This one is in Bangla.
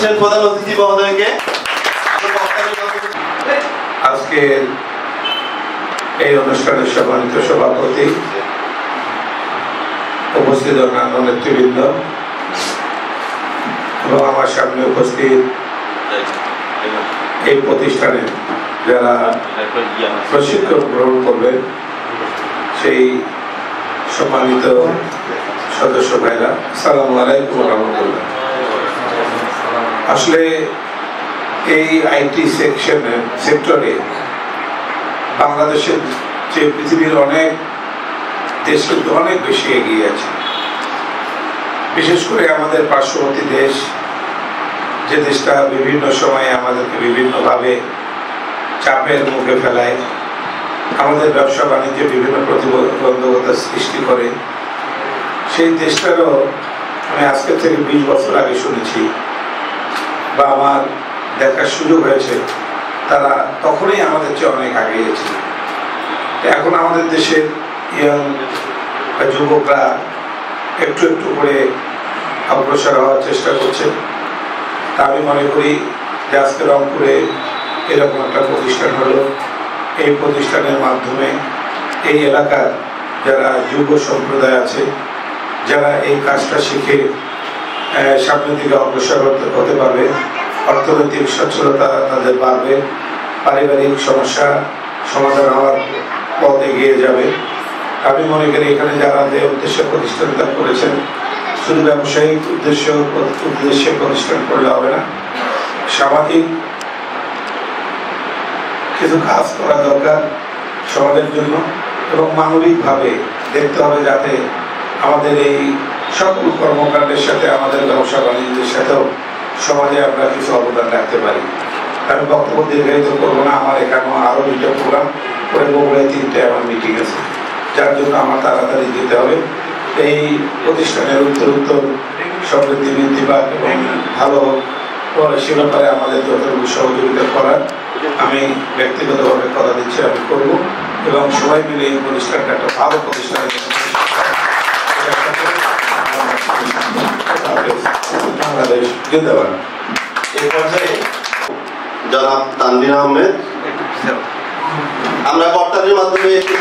করছেন প্রধান অতিথি মহোদয়কে। আজকে এই অনুষ্ঠানের সম্মানিত সভাপতি, উপস্থিত অন্যান্য নেতৃবৃন্দ এবং আমার সামনে উপস্থিত এই প্রতিষ্ঠানে যারা প্রশিক্ষণ গ্রহণ করবেন সেই সম্মানিত সদস্য ভাইরা, আসসালামু আলাইকুম ওয়া রাহমাতুল্লাহ। আসলে এই আইটি সেক্টরে বাংলাদেশের যে পৃথিবীর অনেক দেশ কিন্তু অনেক বেশি এগিয়ে আছে। বিশেষ করে আমাদের পার্শ্ববর্তী দেশ, যে দেশটা বিভিন্ন সময়ে আমাদেরকে বিভিন্নভাবে চাপের মুখে ফেলায়, আমাদের ব্যবসা বাণিজ্যে বিভিন্ন প্রতিবন্ধকতা সৃষ্টি করে, সেই দেশটারও আমি আজকে থেকে 20 বছর আগে শুনেছি বা আমার দেখার সুযোগ হয়েছে, তারা তখনই আমাদের চেয়ে অনেক আগিয়েছে। এখন আমাদের দেশের ইয়ং যুবকরা একটু একটু করে অগ্রসর হওয়ার চেষ্টা করছে। তা আমি মনে করি যে আজকে রংপুরে এরকম একটা প্রতিষ্ঠান হলো, এই প্রতিষ্ঠানের মাধ্যমে এই এলাকার যারা যুব সম্প্রদায় আছে, যারা এই কাজটা শিখে সামনের দিকে অগ্রসর হতে পারবে, অর্থনৈতিক সচ্ছলতা তাদের বাড়বে, পারিবারিক সমস্যা সমাধান হওয়ার পথ এগিয়ে যাবে। আমি মনে করি এখানে যারা যে উদ্দেশ্যে প্রতিষ্ঠানটা করেছেন, শুধু ব্যবসায়িক উদ্দেশ্যে প্রতিষ্ঠান করলে হবে না, সামাজিক কিছু কাজ করা দরকার সমাজের জন্য, এবং মানবিকভাবে দেখতে হবে যাতে আমাদের এই সকল কর্মকাণ্ডের সাথে আমাদের ব্যবসা বাণিজ্যের সাথেও সমাজে আমরা কিছু অবদান রাখতে পারি। আমি বক্তব্য দীর্ঘায়িত করবো না, আমার এখানেও আরো 2টা প্রোগ্রাম করে বগুড়ায় 3টে আমার মিটিং আছে, যার জন্য আমার তাড়াতাড়ি যেতে হবে। এই প্রতিষ্ঠানের উত্তর সমৃদ্ধি বৃদ্ধি পাক এবং ভালো সে ব্যাপারে আমাদের যতটুকু সহযোগিতা করার আমি ব্যক্তিগতভাবে কথা দিচ্ছি আমি করব, এবং সবাই মিলে এই প্রতিষ্ঠানটা একটা ভালো প্রতিষ্ঠান বাংলাদেশ জিন্দাবাদ। এই পর্যায়ে জনাব তানভীর আহমেদ, আমরা বক্তাদের মাধ্যমে একটু